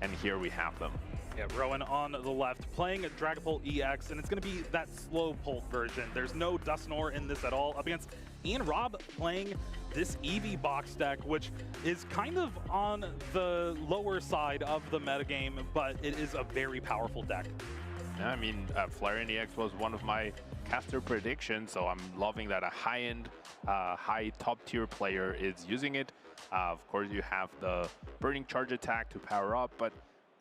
and here we have them. Yeah, Rowan on the left, playing Dragapult EX, and it's going to be that slow Pult version. There's no Dusknoir in this at all, up against Robb playing this Eevee box deck, which is kind of on the lower side of the metagame, but it is a very powerful deck. Yeah, I mean, Flareon EX was one of my caster predictions, so I'm loving that a high-end, high top-tier player is using it. Of course, you have the Burning Charge attack to power up, but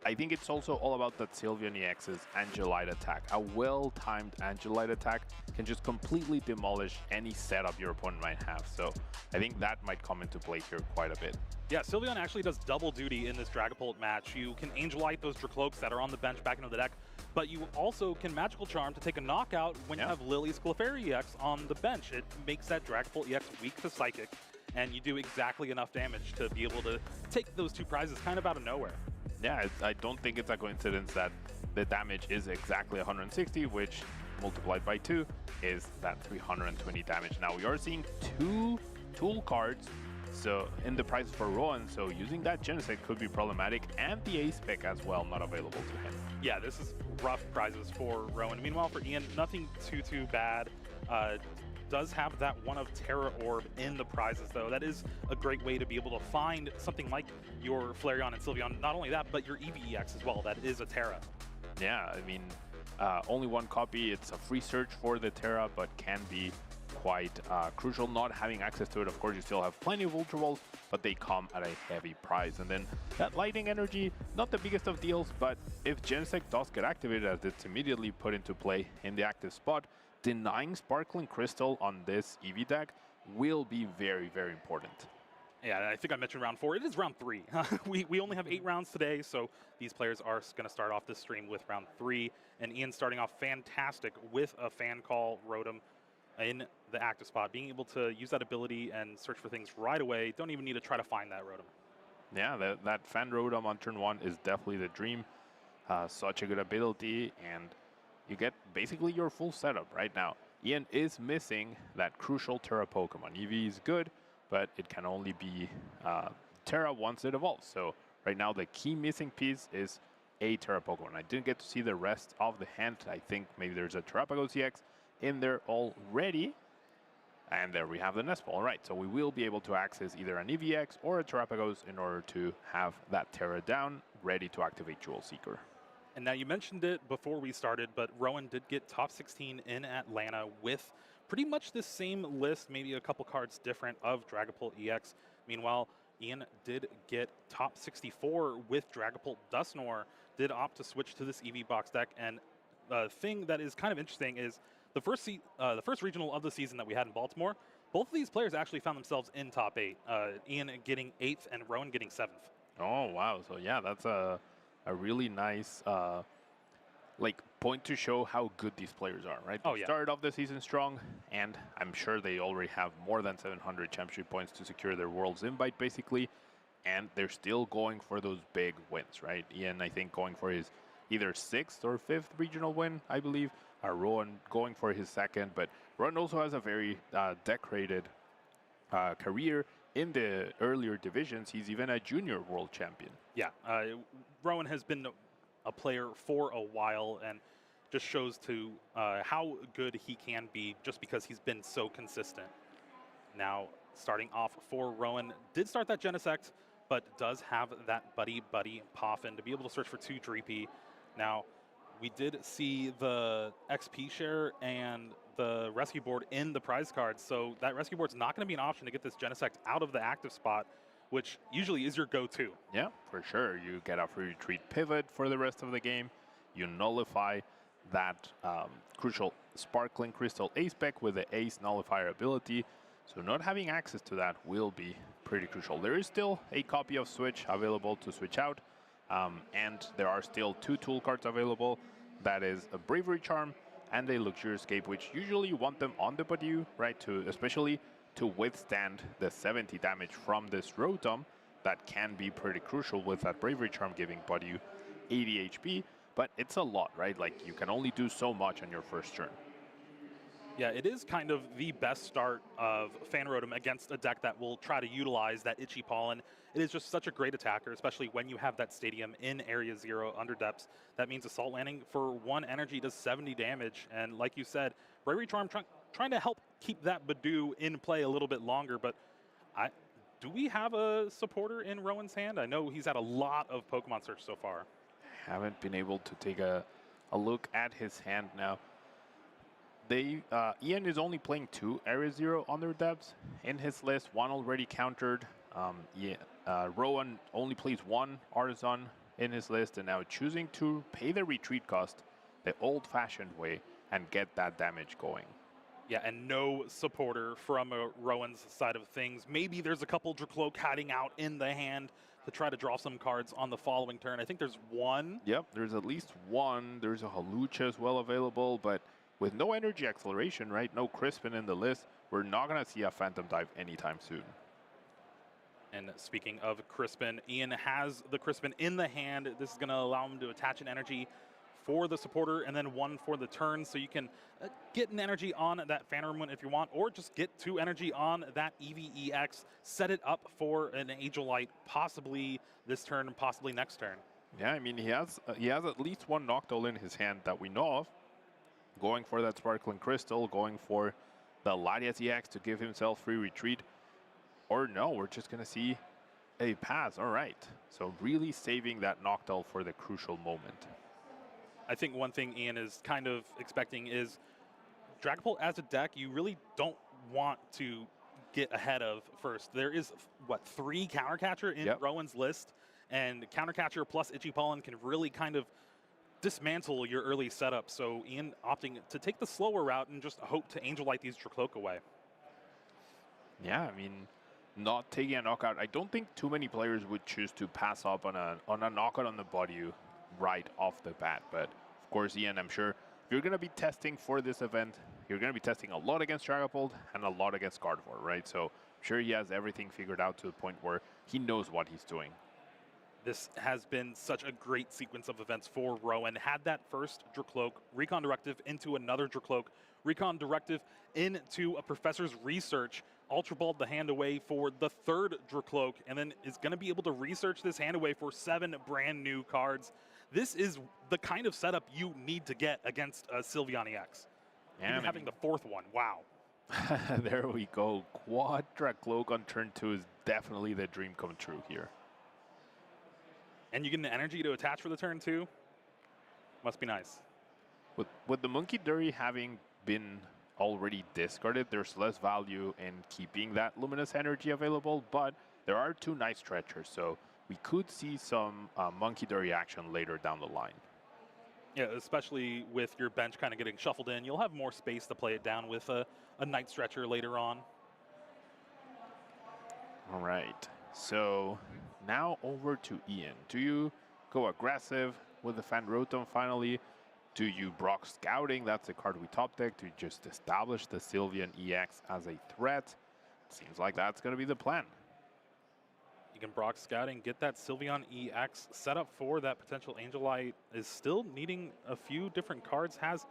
I think it's also all about that Sylveon EX's Angelite attack. A well-timed Angelite attack can just completely demolish any setup your opponent might have. So I think that might come into play here quite a bit. Yeah, Sylveon actually does double duty in this Dragapult match. You can Angelite those Dracloaks that are on the bench back into the deck, but you also can Magical Charm to take a knockout when you have Lily's Clefairy EX on the bench. It makes that Dragapult EX weak to Psychic, and you do exactly enough damage to be able to take those two prizes kind of out of nowhere. Yeah, I don't think it's a coincidence that the damage is exactly 160, which multiplied by 2 is that 320 damage. Now we are seeing 2 tool cards so in the price for Rowan, so using that Genesect could be problematic, and the Ace Pick as well not available to him. Yeah, this is rough prizes for Rowan. Meanwhile, for Ian, nothing too bad. Does have that one of Terra Orb in the prizes, though. That is a great way to be able to find something like your Flareon and Sylveon. Not only that, but your Eevee EX as well. That is a Terra. Yeah, I mean, only one copy. It's a free search for the Terra, but can be quite crucial not having access to it. Of course, you still have plenty of Ultra Balls, but they come at a heavy price. And then that Lightning Energy, not the biggest of deals, but if Genesect does get activated, as it's immediately put into play in the active spot, denying Sparkling Crystal on this Eevee deck will be very, very important. Yeah, I think I mentioned round 4. It is round 3. we only have 8 rounds today, so these players are going to start off this stream with round 3. And Ian starting off fantastic with a Fan Call Rotom in the active spot, being able to use that ability and search for things right away. Don't even need to try to find that Rotom. Yeah, that Fan Rotom on turn 1 is definitely the dream. Such a good ability, and you get basically your full setup right now. Ian is missing that crucial Terra Pokemon. Eevee is good, but it can only be Terra once it evolves. So right now the key missing piece is a Terra Pokemon. I didn't get to see the rest of the hand. I think maybe there's a Terrapagos EX in there already. And there we have the Nest Ball. All right, so we will be able to access either an Eevee EX or a Terrapagos in order to have that Terra down, ready to activate Jewel Seeker. And now you mentioned it before we started, but Rowan did get top 16 in Atlanta with pretty much the same list, maybe a couple cards different, of Dragapult EX. Meanwhile, Ian did get top 64 with Dragapult Dusknoir, did opt to switch to this Eevee box deck. And the thing that is kind of interesting is the first regional of the season that we had in Baltimore, both of these players actually found themselves in top 8. Ian getting 8th and Rowan getting 7th. Oh, wow. So yeah, that's a really nice point to show how good these players are, right? They started off the season strong, and I'm sure they already have more than 700 championship points to secure their World's Invite, basically, and they're still going for those big wins, right? Ian, I think, going for his either 6th or 5th regional win, I believe. Rowan going for his 2nd, but Rowan also has a very decorated career in the earlier divisions. He's even a junior world champion. Yeah, Rowan has been a player for a while, and just shows to how good he can be just because he's been so consistent. Now, starting off for Rowan, did start that Genesect, but does have that Buddy Poffin to be able to search for 2 Dreepy. Now, we did see the XP share and the rescue board in the prize cards, so that rescue board's not going to be an option to get this Genesect out of the active spot, which usually is your go-to. Yeah, for sure. You get a free retreat pivot for the rest of the game. You nullify that crucial Sparkling Crystal Ace Spec with the Ace Nullifier ability. So not having access to that will be pretty crucial. There is still a copy of Switch available to switch out. And there are still 2 tool cards available. That is a Bravery Charm and a Luxurious Escape, which usually you want them on the Badu, right? Especially to withstand the 70 damage from this Rotom. That can be pretty crucial with that Bravery Charm giving Badu 80 HP. But it's a lot, right? Like, you can only do so much on your first turn. Yeah, it is kind of the best start of Fan Rotom against a deck that will try to utilize that Itchy Pollen. It is just such a great attacker, especially when you have that stadium in Area 0 under depths. That means Assault Landing for 1 energy does 70 damage. And like you said, Bravery Charm trying to help keep that Badoo in play a little bit longer. But do we have a supporter in Rowan's hand? I know he's had a lot of Pokemon search so far. Haven't been able to take a look at his hand now. Ian is only playing 2 Area 0 under depths in his list, 1 already countered. Rowan only plays 1 Artisan in his list, and now choosing to pay the retreat cost the old-fashioned way and get that damage going. Yeah, and no supporter from Rowan's side of things. Maybe there's a couple Dracloak hiding out in the hand to try to draw some cards on the following turn. I think there's 1. Yep, there's at least 1. There's a Hawlucha as well available, but with no energy acceleration, right? No Crispin in the list, we're not going to see a Phantom Dive anytime soon. And speaking of Crispin, Ian has the Crispin in the hand. This is going to allow him to attach an energy for the supporter and then 1 for the turn, so you can get an energy on that Phantom if you want, or just get 2 energy on that Eevee EX, set it up for an Angel Light, possibly this turn and possibly next turn. Yeah, I mean, he has at least 1 Noctowl in his hand that we know of, going for that Sparkling Crystal, going for the Latias EX to give himself free retreat, or no, we're just going to see a pass. All right, so really saving that Noctowl for the crucial moment. I think one thing Ian is kind of expecting is Dragapult as a deck, you really don't want to get ahead of first. There is, what, 3 Countercatcher in Rowan's list, and Countercatcher plus Itchy Pollen can really kind of dismantle your early setup. So Ian opting to take the slower route and just hope to Angel Light these Dracloak away. Yeah, I mean, not taking a knockout. I don't think too many players would choose to pass up on a knockout on the body right off the bat. But of course, Ian, I'm sure if you're going to be testing for this event, you're going to be testing a lot against Dragapult and a lot against Gardevoir, right? So I'm sure he has everything figured out to the point where he knows what he's doing. This has been such a great sequence of events for Rowan. Had that first Dracloak, Recon Directive into another Dracloak, Recon Directive into a Professor's Research, Ultra Balled the hand away for the 3rd Dracloak, and then is going to be able to research this hand away for 7 brand new cards. This is the kind of setup you need to get against Sylveon EX. Yeah, even having the 4th one, wow. There we go. Quad Dracloak on turn 2 is definitely the dream come true here. And you get an energy to attach for the turn 2? Must be nice. With the Monkey Dury having been already discarded, there's less value in keeping that Luminous energy available, but there are 2 nice stretchers, so we could see some Monkey Dury action later down the line. Yeah, especially with your bench kind of getting shuffled in, you'll have more space to play it down with a Night Stretcher later on. All right, so now over to Ian. Do you go aggressive with the Fan Rotom finally? Do you Brock Scouting? That's the card we top deck to just establish the Sylveon EX as a threat. Seems like that's going to be the plan. You can Brock Scouting, get that Sylveon EX set up for that potential Angel Light. Is still needing a few different cards, has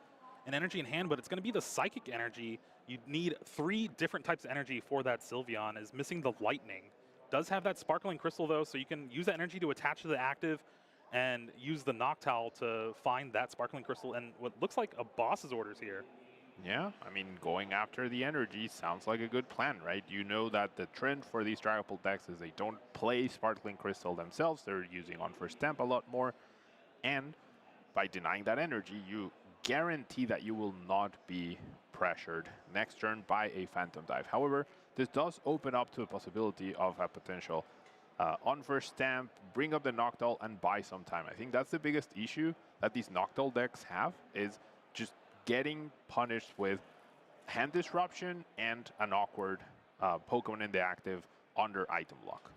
an energy in hand, but it's going to be the Psychic energy. You need 3 different types of energy for that Sylveon. Is missing the Lightning. Does have that Sparkling Crystal though, so you can use that energy to attach to the active and use the Noctowl to find that Sparkling Crystal and what looks like a boss's orders here. Yeah, I mean, going after the energy sounds like a good plan, right? You know that the trend for these Dragapult decks is they don't play Sparkling Crystal themselves. They're using On First Stamp a lot more. And by denying that energy, you guarantee that you will not be pressured next turn by a Phantom Dive. However, this does open up to a possibility of a potential On First Stamp, bring up the Noctowl, and buy some time. I think that's the biggest issue that these Noctowl decks have, is just getting punished with hand disruption and an awkward Pokemon in the active under item lock.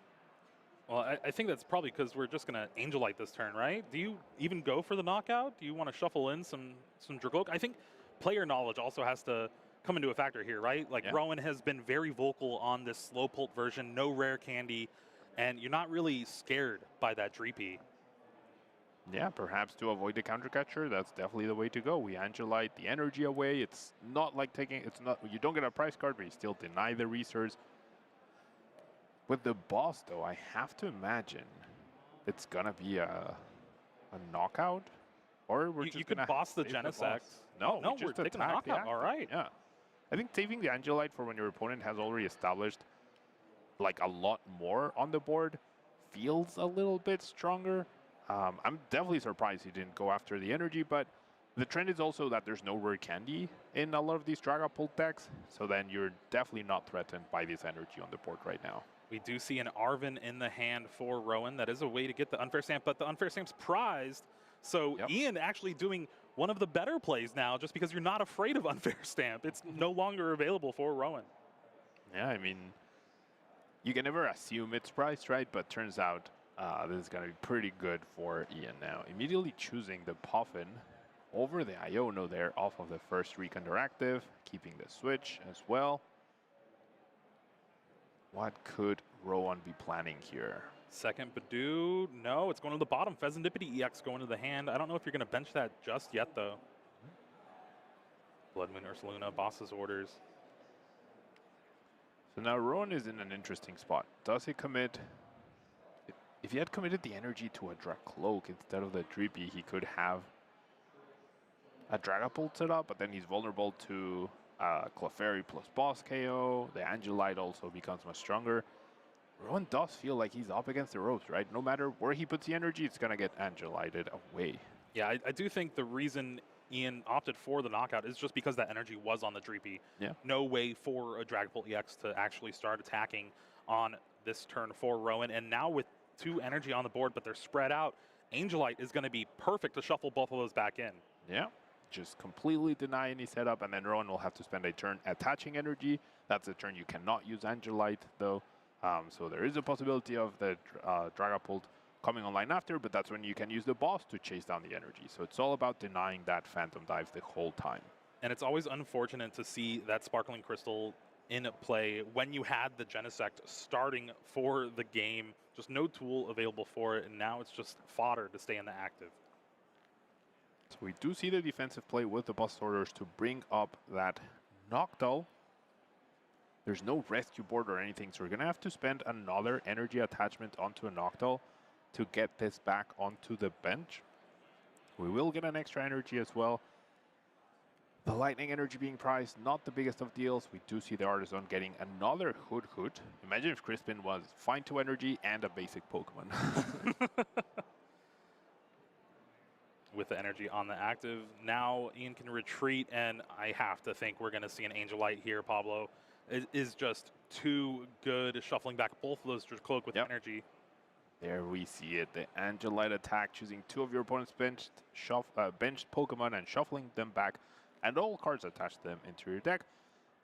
Well, I think that's probably because we're just going to Angel Light this turn, right? Do you even go for the knockout? Do you want to shuffle in some Dracloak? I think player knowledge also has to come into a factor here, right? Like, yeah. Rowan has been very vocal on this Slowpoke version, no rare candy, and you're not really scared by that Dreepy. Yeah, perhaps to avoid the counter catcher, that's definitely the way to go. We Angelite the energy away. It's not like you don't get a prize card, but you still deny the resource. With the boss, though, I have to imagine it's gonna be a knockout, or we're just You gonna could boss the save Genesect. No, No, we just we're taking a attack the knockout. All active. right. Yeah, I think saving the Angelite for when your opponent has already established like a lot more on the board feels a little bit stronger. I'm definitely surprised he didn't go after the energy, but the trend is also that there's no rare candy in a lot of these Dragapult decks, so then you're definitely not threatened by this energy on the board right now. We do see an Arven in the hand for Rowan. That is a way to get the unfair stamp, but the unfair stamp's prized. So Ian actually doing one of the better plays now, just because you're not afraid of unfair stamp. It's no longer available for Rowan. Yeah, I mean, you can never assume it's priced, right? But turns out this is going to be pretty good for Ian now. Immediately choosing the Puffin over the Iono there off of the first Recon Interactive, keeping the switch as well. What could Rowan be planning here? Second Badoo, no, it's going to the bottom. Pheasantipity EX going to the hand. I don't know if you're going to bench that just yet, though. Blood Moon Ursaluna, boss's orders. So now Rowan is in an interesting spot. Does he commit? If he had committed the energy to a Dracloak instead of the Drippy, he could have a Dragapult set up, but then he's vulnerable to Clefairy plus boss KO. The Angelite also becomes much stronger. Rowan does feel like he's up against the ropes, right? No matter where he puts the energy, it's going to get Angelited away. Yeah, I do think the reason Ian opted for the knockout is just because that energy was on the Dreepy. Yeah. No way for a Dragapult EX to actually start attacking on this turn for Rowan. And now with 2 energy on the board, but they're spread out, Angelite is going to be perfect to shuffle both of those back in. Yeah. Just completely deny any setup, and then Rowan will have to spend a turn attaching energy. That's a turn you cannot use Angelite, though. So there is a possibility of the Dragapult coming online after, but that's when you can use the boss to chase down the energy. So it's all about denying that Phantom Dive the whole time. And it's always unfortunate to see that Sparkling Crystal in play when you had the Genesect starting for the game. Just no tool available for it, and now it's just fodder to stay in the active. So we do see the defensive play with the boss orders to bring up that Noctowl. There's no rescue board or anything, so we're going to have to spend another energy attachment onto a Noctowl to get this back onto the bench. We will get an extra energy as well. The lightning energy being priced, not the biggest of deals. We do see the Artisan getting another Hood. Imagine if Crispin was fine to energy and a basic Pokemon. With the energy on the active, now Ian can retreat, and I have to think we're going to see an Angelite here, Pablo. It is just too good, shuffling back both of those Cloak with energy. There we see it, the Angelite attack, choosing 2 of your opponent's benched Pokemon and shuffling them back, and all cards attached to them into your deck.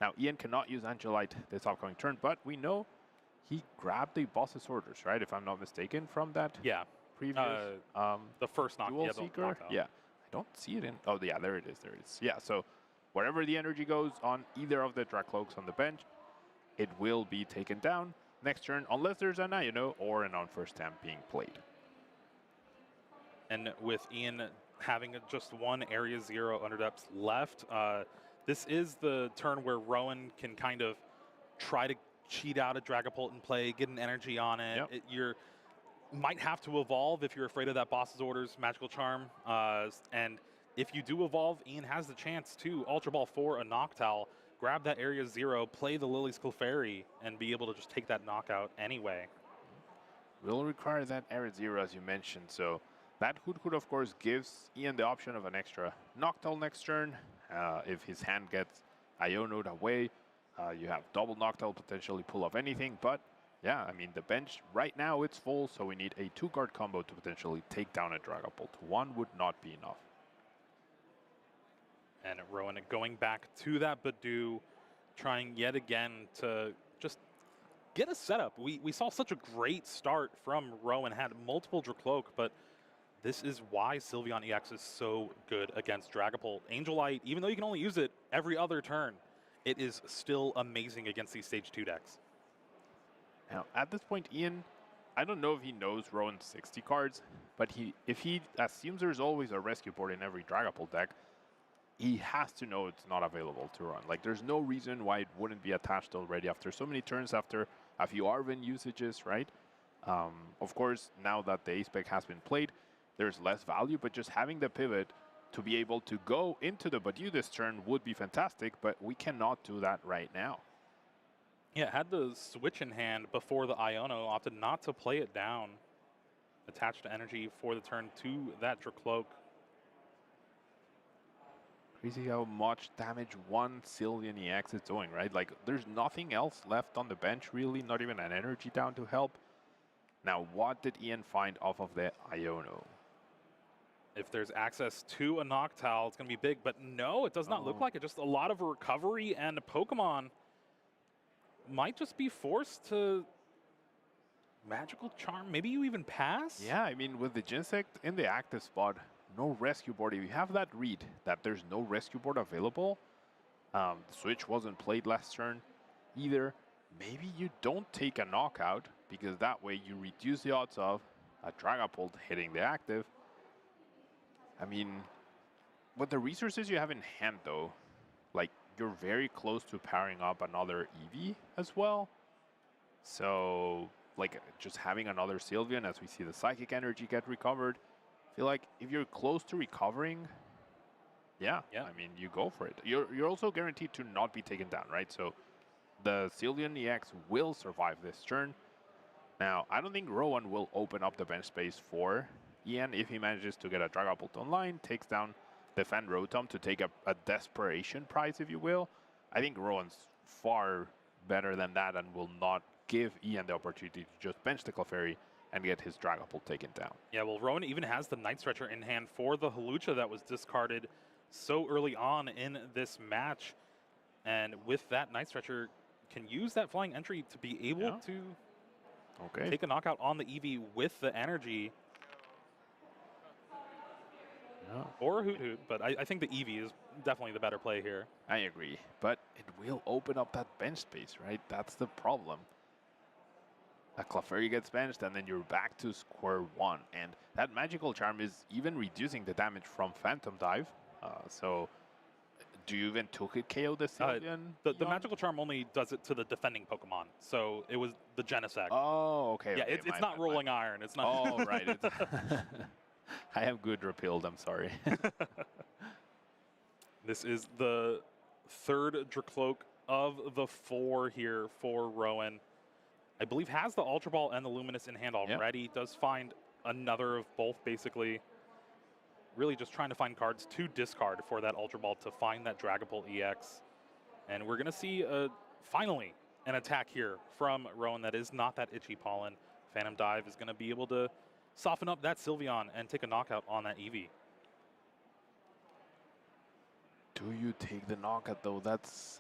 Now, Ian cannot use Angelite this upcoming turn, but we know he grabbed the boss's orders, right? If I'm not mistaken, from that previous the first Dual Seeker. Yeah, I don't see it in. Oh, yeah, there it is. There it is. Yeah, so wherever the energy goes on either of the Dracloaks on the bench, it will be taken down next turn, unless there's an Iono or an unfair stamp being played. And with Ian having just 1 Area 0 Underdepths left, this is the turn where Rowan can kind of try to cheat out a Dragapult in play, get an energy on it. You might have to evolve if you're afraid of that boss's orders, Magical Charm. And if you do evolve, Ian has the chance to Ultra Ball for a Noctowl, grab that Area 0, play the Lily's Clefairy, and be able to just take that knockout anyway. Will require that Area 0, as you mentioned. So that Hood, of course, gives Ian the option of an extra Noctowl next turn. If his hand gets Iono'd away, you have double Noctowl, potentially pull off anything. But yeah, I mean, the bench right now, it's full, so we need a 2-card combo to potentially take down a Dragapult. 1 would not be enough. And Rowan going back to that Badoo, trying yet again to just get a setup. We saw such a great start from Rowan, had multiple Dracloak, but this is why Sylveon EX is so good against Dragapult. Angelite, even though you can only use it every other turn, it is still amazing against these Stage 2 decks. Now, at this point, Ian, I don't know if he knows Rowan's 60 cards, But if he assumes there's always a rescue board in every Dragapult deck, he has to know it's not available to run. Like, there's no reason why it wouldn't be attached already after so many turns, after a few Arven usages, right? Of course, now that the ace spec has been played, there's less value, but just having the pivot to be able to go into the Badu this turn would be fantastic, but we cannot do that right now. Yeah, had the switch in hand before the Iono, opted not to play it down. Attached energy for the turn to that Dracloak. Crazy how much damage one Sylveon EX is doing, right? Like, there's nothing else left on the bench, really, not even an energy down to help. Now, what did Ian find off of the Iono? If there's access to a Noctowl, it's going to be big, but no, it does not look like it. Just a lot of recovery, and Pokemon might just be forced to Magical Charm. Maybe you even pass? Yeah, I mean, with the Ginsect in the active spot, no rescue board. If you have that read that there's no rescue board available, the switch wasn't played last turn either, maybe you don't take a knockout, because that way you reduce the odds of a Dragapult hitting the active. I mean, with the resources you have in hand, though, like, you're very close to powering up another Eevee as well. So, like, just having another Sylveon as we see the Psychic Energy get recovered, I feel like if you're close to recovering, yeah, I mean, you go for it. You're also guaranteed to not be taken down, right? So the Sylveon EX will survive this turn. Now, I don't think Rowan will open up the bench space for Ian if he manages to get a Dragapult online, takes down the Fan Rotom to take a desperation prize, if you will. I think Rowan's far better than that and will not give Ian the opportunity to just bench the Clefairy and get his Dragapult taken down. Yeah, well, Rowan even has the Night Stretcher in hand for the Hawlucha that was discarded so early on in this match. And with that, Night Stretcher can use that flying entry to be able to take a knockout on the Eevee with the energy. Or Hoot Hoot, but I think the Eevee is definitely the better play here. I agree, but it will open up that bench space, right? That's the problem. A Clefairy gets benched, and then you're back to square one. And that Magical Charm is even reducing the damage from Phantom Dive. So, do you even took-hit KO the Sylveon? The Magical Charm only does it to the defending Pokemon. So, it was the Genesect. Oh, okay. Yeah, okay, it's not Rolling Iron. It's not. Oh, right. I have good repelled, I'm sorry. This is the third Dracloak of the 4 here for Rowan. I believe has the Ultra Ball and the Luminous in hand already. Yep. Does find another of both, basically. Really just trying to find cards to discard for that Ultra Ball to find that Dragapult EX. And we're going to see, finally, an attack here from Rowan that is not that Itchy Pollen. Phantom Dive is going to be able to soften up that Sylveon and take a knockout on that Eevee. Do you take the knockout, though? That's...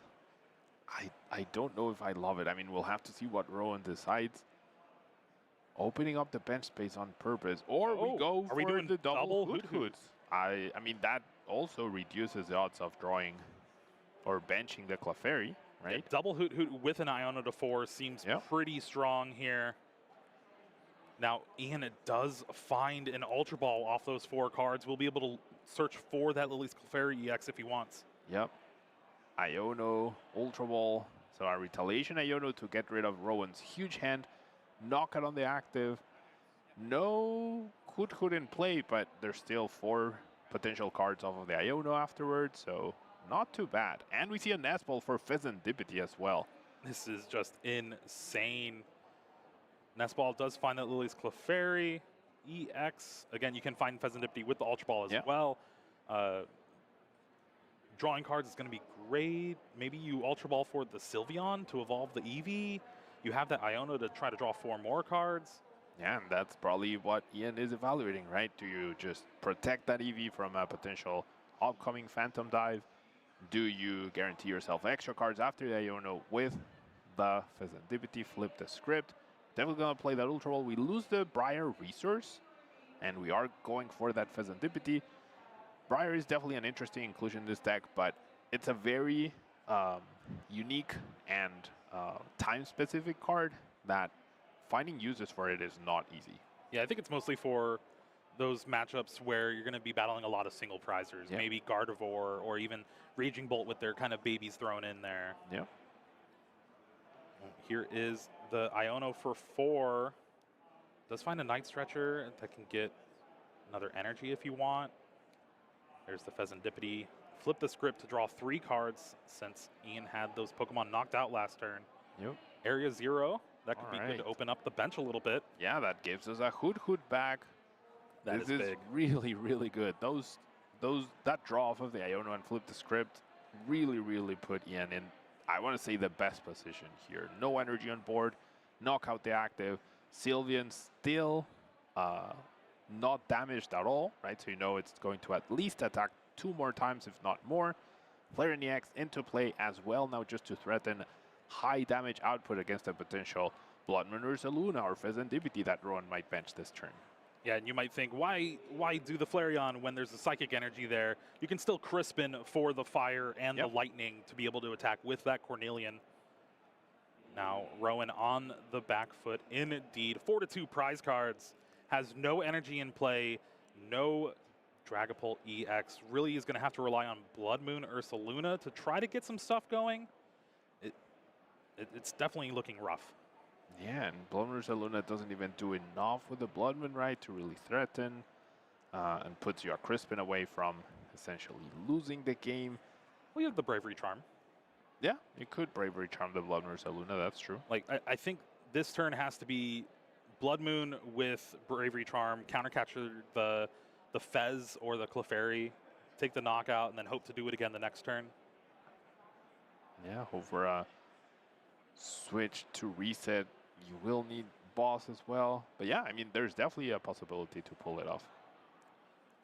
I don't know if I love it. I mean, we'll have to see what Rowan decides. Opening up the bench space on purpose. Or we go for the double Hoot Hoots. I mean, that also reduces the odds of drawing or benching the Clefairy, right? Yeah, double Hoot Hoot with an Iono to 4 seems pretty strong here. Now, Ian does find an Ultra Ball off those 4 cards. We'll be able to search for that Lily's Clefairy EX if he wants. Yep. Iono, Ultra Ball. So a Retaliation Iono to get rid of Rowan's huge hand. Knockout on the active. No Hoot Hoot in play, but there's still 4 potential cards off of the Iono afterwards, so not too bad. And we see a Nest Ball for Pheasantipity as well. This is just insane. Nest Ball does find that Lily's Clefairy EX. Again, you can find Pheasantipity with the Ultra Ball as well. Drawing cards is going to be great. Maybe you Ultra Ball for the Sylveon to evolve the Eevee. You have that Iono to try to draw 4 more cards. Yeah, and that's probably what Ian is evaluating, right? Do you just protect that Eevee from a potential upcoming Phantom Dive? Do you guarantee yourself extra cards after the Iono with the Pheasantipity? Flip the script. Definitely going to play that Ultra Ball. We lose the Briar resource, and we are going for that Pheasantipity. Briar is definitely an interesting inclusion in this deck, but it's a very unique and time-specific card that finding uses for it is not easy. Yeah, I think it's mostly for those matchups where you're going to be battling a lot of single prizers, maybe Gardevoir or even Raging Bolt with their kind of babies thrown in there. Yep. Here is the Iono for 4. Does find a Night Stretcher that can get another energy if you want. There's the Pheasantipity. Flip the script to draw 3 cards since Ian had those Pokemon knocked out last turn. Yep. Area 0. That could be good to open up the bench a little bit. Yeah, that gives us a Hoot back. This is big. Really, really good. That draw off of the Iono and flip the script really put Ian in, I want to say, the best position here. No energy on board, knock out the active. Sylveon still not damaged at all, right? So you know it's going to at least attack 2 more times, if not more. Flareon EX into play as well now, just to threaten high damage output against a potential Blood Moon Ursaluna or Pheasantipity that Rowan might bench this turn. Yeah, and you might think, why do the Flareon when there's a Psychic Energy there? You can still Crispin for the Fire and the Lightning to be able to attack with that Cornelian. Now, Rowan on the back foot, indeed. 4-2 prize cards, has no energy in play, no Dragapult EX. Really is going to have to rely on Blood Moon Ursaluna to try to get some stuff going. It's definitely looking rough. Yeah, and Blood Moon Ursaluna doesn't even do enough with the Blood Moon, right, to really threaten, and puts your Crispin away from essentially losing the game. Well, you have the Bravery Charm. Yeah, you could Bravery Charm the Blood Moon Ursaluna, that's true. Like, I think this turn has to be Blood Moon with Bravery Charm, countercapture the Fez or the Clefairy, take the knockout, and then hope to do it again the next turn. Yeah, hope for a switch to reset. You will need boss as well. But yeah, I mean, there's definitely a possibility to pull it off.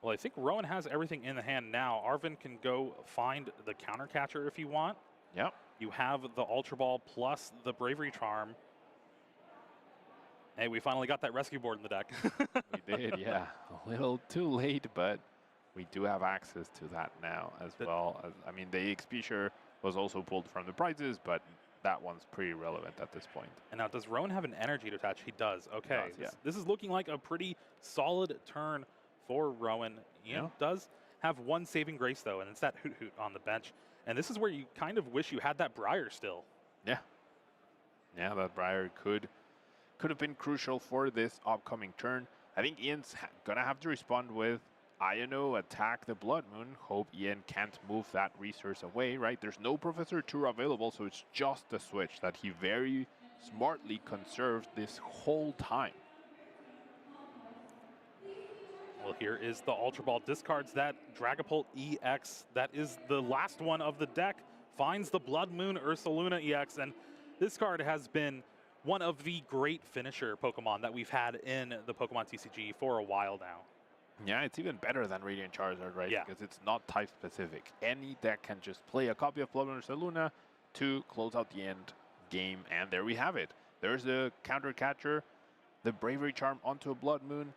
Well, I think Rowan has everything in the hand now. Arvin can go find the counter catcher if you want. Yep. You have the Ultra Ball plus the Bravery Charm. Hey, we finally got that rescue board in the deck. We did, yeah. A little too late, but we do have access to that now as well. I mean, the EXP share was also pulled from the prizes, but that one's pretty relevant at this point. And now, does Rowan have an energy to attach? He does. Okay. He does, This is looking like a pretty solid turn for Rowan. Ian does have one saving grace, though, and it's that Hoot on the bench. And this is where you kind of wish you had that Briar still. Yeah. Yeah, that Briar could have been crucial for this upcoming turn. I think Ian's going to have to respond with Iono, attack the Blood Moon. Hope Ian can't move that resource away, right? There's no Professor Tour available, so it's just the switch that he very smartly conserved this whole time. Well, here is the Ultra Ball. Discards that Dragapult EX. That is the last one of the deck. Finds the Blood Moon Ursaluna EX, and this card has been one of the great finisher Pokemon that we've had in the Pokemon TCG for a while now. Yeah, it's even better than Radiant Charizard, right? Yeah. Because it's not type specific. Any deck can just play a copy of Blood Moon Ursaluna to close out the end game, and there we have it. There's the counter catcher, the Bravery Charm onto a Blood Moon.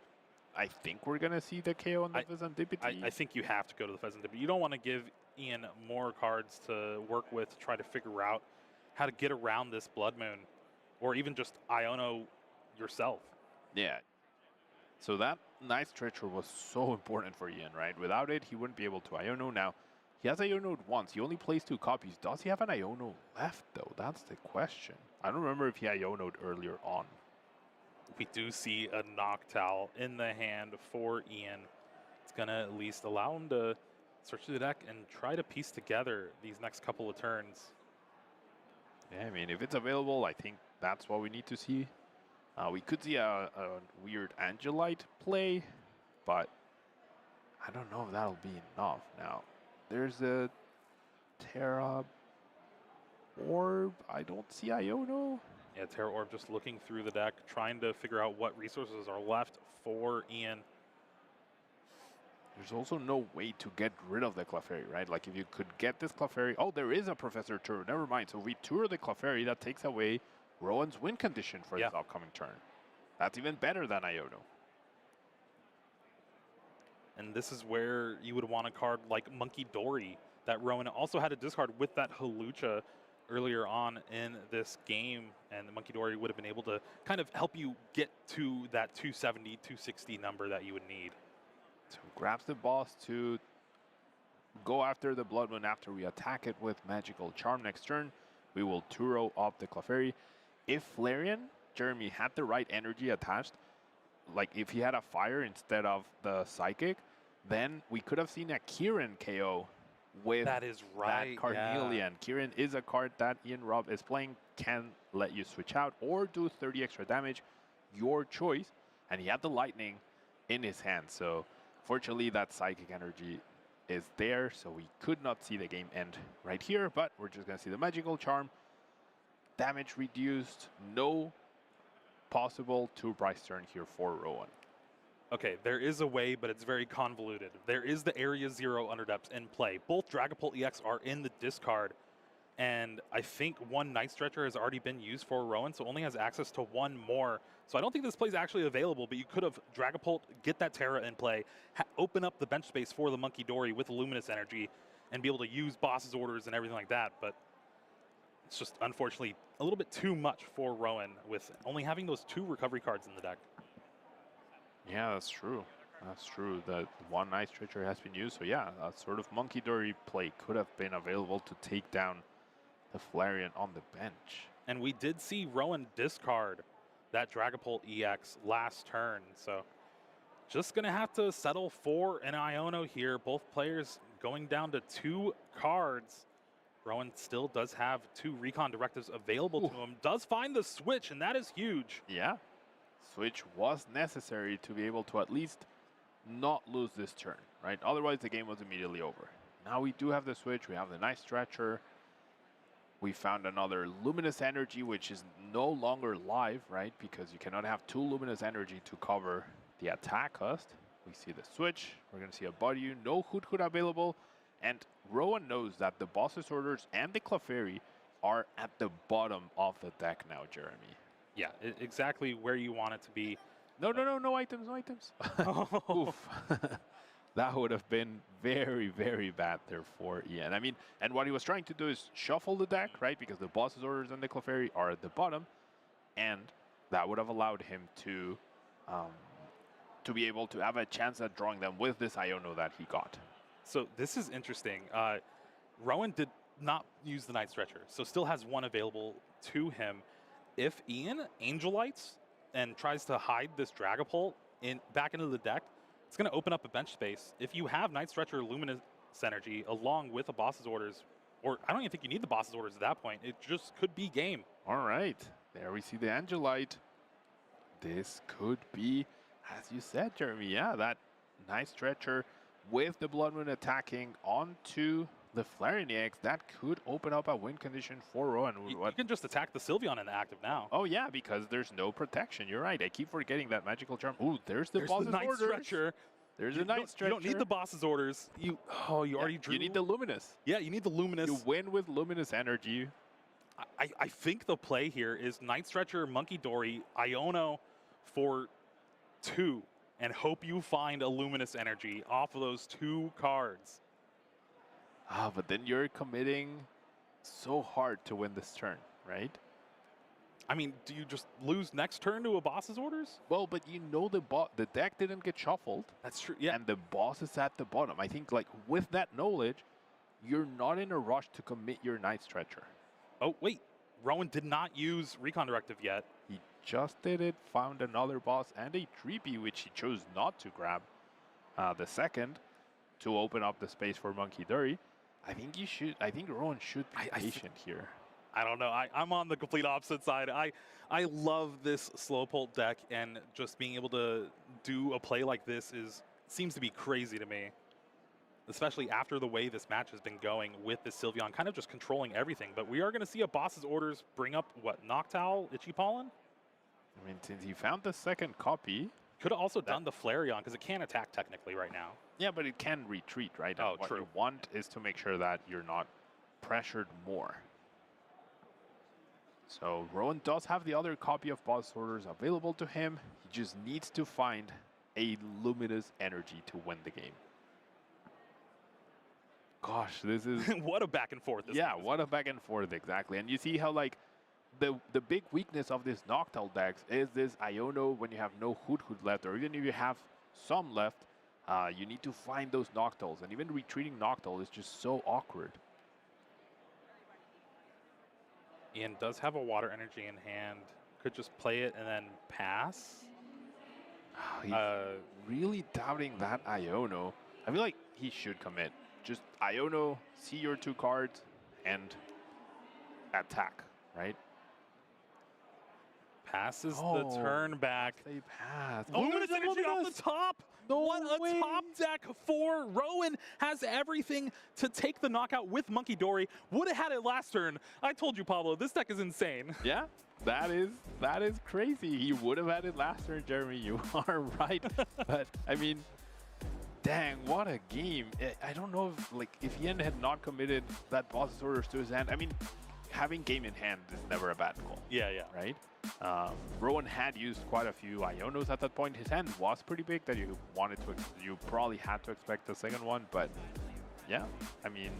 I think we're going to see the KO on the Pheasantipity. I think you have to go to the Pheasantipity. You don't want to give Ian more cards to work with to try to figure out how to get around this Blood Moon, or even just Iono yourself. Yeah. So that Night Stretcher was so important for Ian, right? Without it, he wouldn't be able to Iono. Now, he has Iono'd once. He only plays 2 copies. Does he have an Iono left, though? That's the question. I don't remember if he Iono'd earlier on. We do see a Noctowl in the hand for Ian. It's going to at least allow him to search through the deck and try to piece together these next couple of turns. Yeah, I mean, if it's available, I think that's what we need to see. We could see a weird Angelite play, but I don't know if that'll be enough. Now, there's a Terra Orb. I don't see Iono. Yeah, Terra Orb just looking through the deck, trying to figure out what resources are left for Ian. There's also no way to get rid of the Clefairy, right? Like, if you could get this Clefairy... Oh, there is a Professor Tour. Never mind. So if we tour the Clefairy, that takes away Rowan's win condition for this upcoming turn. That's even better than Iono. And this is where you would want a card like Monkey Dory that Rowan also had to discard with that Hawlucha earlier on in this game. And the Monkey Dory would have been able to kind of help you get to that 270, 260 number that you would need. grabs the boss to go after the Blood Moon after we attack it with Magical Charm next turn. We will Turo up the Clefairy. If Flareon, Jeremy, had the right energy attached, like if he had a fire instead of the Psychic, then we could have seen a Kieran KO with That is right. that Carnelian. Kieran is a card that Ian Robb is playing, can let you switch out or do 30 extra damage, your choice. And he had the Lightning in his hand. So fortunately that Psychic energy is there, so we could not see the game end right here, but we're just gonna see the Magical Charm. Damage reduced, no possible 2-price turn here for Rowan. Okay, there is a way, but it's very convoluted. There is the Area 0 Underdepths in play. Both Dragapult EX are in the discard, and I think one Night Stretcher has already been used for Rowan, so only has access to one more. So I don't think this play is actually available, but you could have Dragapult, get that Terra in play, open up the bench space for the Monkey Dory with Luminous Energy, and be able to use boss's orders and everything like that. But it's just, unfortunately, a little bit too much for Rowan with only having those 2 recovery cards in the deck. Yeah, that's true. That's true. That one Night Stretcher has been used, so yeah, a sort of Monkey Dory play could have been available to take down the Flareon on the bench. And we did see Rowan discard that Dragapult EX last turn, so just gonna have to settle for an Iono here. Both players going down to 2 cards. Rowan still does have 2 recon directives available to him. Does find the switch, and that is huge. Yeah, switch was necessary to be able to at least not lose this turn, right? Otherwise the game was immediately over. Now we do have the switch, we have the Night Stretcher. We found another Luminous Energy, which is no longer live, right? Because you cannot have 2 Luminous Energy to cover the attack cost. We see the switch. We're going to see a Body, no Hoot available. And Rowan knows that the boss's orders and the Clefairy are at the bottom of the deck now, Jeremy. Yeah, exactly where you want it to be. No items, no items. Oof. That would have been very, very bad there for Ian. I mean, and what he was trying to do is shuffle the deck, right? Because the boss's orders and the Clefairy are at the bottom. And that would have allowed him to be able to have a chance at drawing them with this Iono that he got. So this is interesting. Rowan did not use the Night Stretcher, so still has 1 available to him. If Ian Angelites and tries to hide this Dragapult back into the deck, it's going to open up a bench space. If you have Night Stretcher Luminous Energy along with a boss's orders, or I don't even think you need the boss's orders at that point, it just could be game. All right, there we see the Angelite. This could be, as you said, Jeremy, yeah, that Night Stretcher with the Blood Moon attacking onto the Flareon EX, that could open up a win condition for Rowan. You can just attack the Sylveon in the active now. Oh yeah, because there's no protection. You're right. I keep forgetting that Magical Charm. Ooh, there's the boss's Night orders. Stretcher. There's a Night Stretcher. You don't need the boss's orders. You already drew. You need the Luminous. Yeah, you need the Luminous. You win with Luminous Energy. I think the play here is Night Stretcher, Monkey Dory, Iono for 2, and hope you find a Luminous Energy off of those 2 cards. But then you're committing so hard to win this turn, right? I mean, do you just lose next turn to a boss's orders? Well, but you know the deck didn't get shuffled. That's true, yeah. And the boss is at the bottom. I think, like, with that knowledge, you're not in a rush to commit your Night Stretcher. Oh, wait. Rowan did not use Recon Directive yet. He just did it, found another boss and a Dreepy, which he chose not to grab the second to open up the space for Monkey Dory. I think Rowan should be patient here. I don't know. I'm on the complete opposite side. I love this Slowpoke deck, and just being able to do a play like this seems to be crazy to me. Especially after the way this match has been going with the Sylveon, kind of just controlling everything. But we are going to see a boss's orders bring up, what, Noctowl, Itchy Pollen? I mean, since he found the second copy... Could have also done the Flareon, because it can't attack technically right now. Yeah, but it can retreat, right? Oh, and what true. you want is to make sure that you're not pressured more. So Rowan does have the other copy of boss orders available to him. He just needs to find a Luminous Energy to win the game. Gosh, this is... What a back and forth. Yeah, what a back and forth, exactly. And you see how, like, the big weakness of this Noctowl decks is this Iono when you have no Hoot left, or even if you have some left, You need to find those Noctols, and even retreating Noctowl is just so awkward. Ian does have a water energy in hand. Could just play it and then pass. He's really doubting that Iono. I feel like he should commit. Just Iono, see your 2 cards, and attack, right? Passes the turn back. They pass. Luminous energy off the top. No what a way. top deck for Rowan. Has everything to take the knockout with Monkey Dory. Would have had it last turn. I told you, Pablo, this deck is insane. Yeah, that is crazy. He would have had it last turn, Jeremy. You are right. But I mean, dang, what a game. I don't know if Ian had not committed that boss's orders to his hand. I mean, having game in hand is never a bad call. Yeah. Right? Rowan had used quite a few Ionos at that point. His hand was pretty big that you probably had to expect the second one, but yeah, I mean,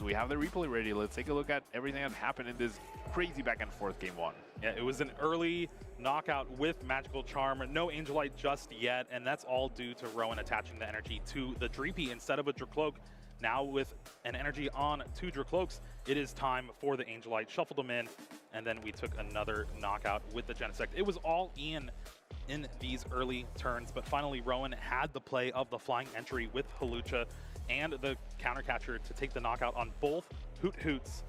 we have the replay ready. Let's take a look at everything that happened in this crazy back and forth game 1. Yeah, it was an early knockout with Magical Charm. No Angelite just yet, and that's all due to Rowan attaching the energy to the Dreepy instead of a Dracloak. Now with an energy on 2 Dracloaks, it is time for the Angelite. Shuffled them in, and then we took another knockout with the Genesect. It was all Ian in these early turns, but finally Rowan had the play of the Flying Entry with Hawlucha and the Counter Catcher to take the knockout on both Hoot Hoots.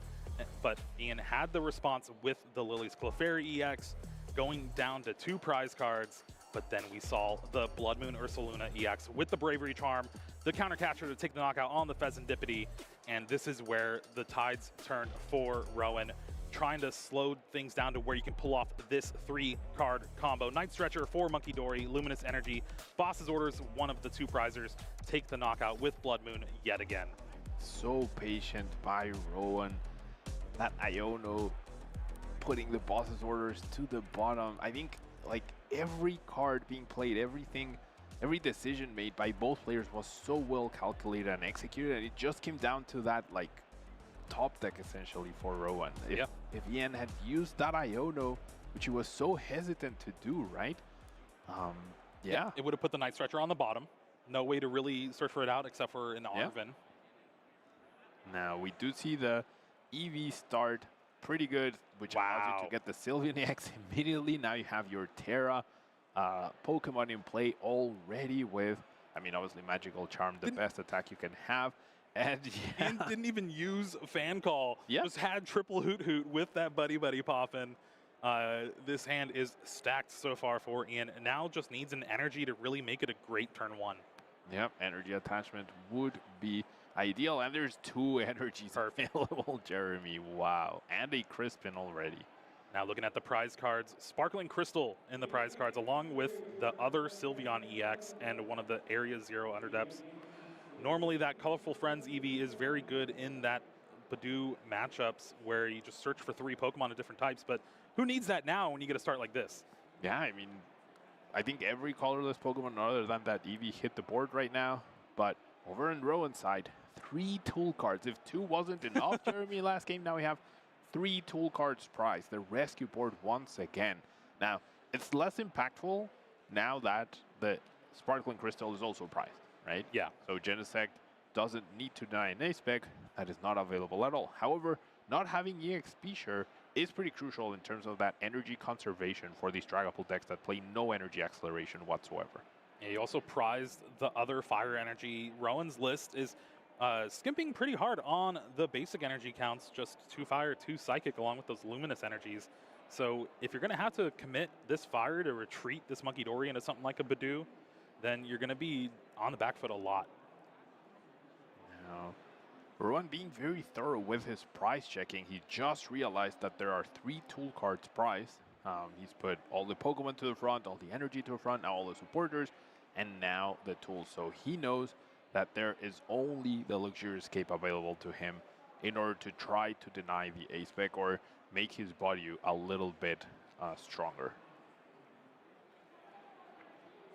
But Ian had the response with the Lily's Clefairy EX, going down to 2 prize cards. But then we saw the Blood Moon Ursaluna EX with the Bravery Charm, the Counter Catcher to take the knockout on the Pheasantipede, and this is where the tides turned for Rowan, trying to slow things down to where you can pull off this 3-card combo. Night Stretcher for Monkey Dory, Luminous Energy, Boss's Orders, one of the 2 prizers, take the knockout with Blood Moon yet again. So patient by Rowan. That Iono putting the Boss's Orders to the bottom. I think like every card being played, every decision made by both players was so well calculated and executed, and it just came down to that like top deck essentially for Rowan. If Ian had used that Iono, which he was so hesitant to do, right? Yeah. It would have put the Night Stretcher on the bottom. No way to really search for it out except for in the Arven. Now we do see the Eevee start pretty good, which allows you to get the Sylveon EX immediately. Now you have your Terra Pokemon in play already with, I mean, obviously Magical Charm, the best attack you can have. And Ian didn't even use Fan Call. Just had triple Hoot Hoot with that Buddy Poppin'. This hand is stacked so far for Ian. Now just needs an energy to really make it a great turn 1. Yep, energy attachment would be ideal. And there's 2 energies available, Jeremy. Wow. And a Crispin already. Now looking at the prize cards, Sparkling Crystal in the prize cards, along with the other Sylveon EX and one of the Area 0 Underdepths. Normally that Colorful Friends Eevee is very good in that Badoo matchups where you just search for 3 Pokemon of different types, but who needs that now when you get a start like this? Yeah, I mean, I think every colorless Pokemon other than that Eevee hit the board right now, but over on Rowan's side, 3 tool cards. If 2 wasn't enough, Jeremy, last game, now we have 3 tool cards prized. The rescue board once again. Now, it's less impactful now that the Sparkling Crystal is also prized, right? Yeah. So Genesect doesn't need to deny an A-Spec. That is not available at all. However, not having EXP Share is pretty crucial in terms of that energy conservation for these Dragapult decks that play no energy acceleration whatsoever. Yeah, you also prized the other fire energy. Rowan's list is skimping pretty hard on the basic energy counts, just 2 fire, 2 psychic, along with those luminous energies. So if you're going to have to commit this fire to retreat this Monkey Dory into something like a Badoo, then you're going to be on the back foot a lot. Now, Rowan being very thorough with his prize checking, he just realized that there are 3 tool cards prized. He's put all the Pokemon to the front, all the energy to the front, now all the supporters, and now the tools. So he knows that there is only the Luxurious Cape available to him in order to try to deny the A-Spec or make his body a little bit stronger.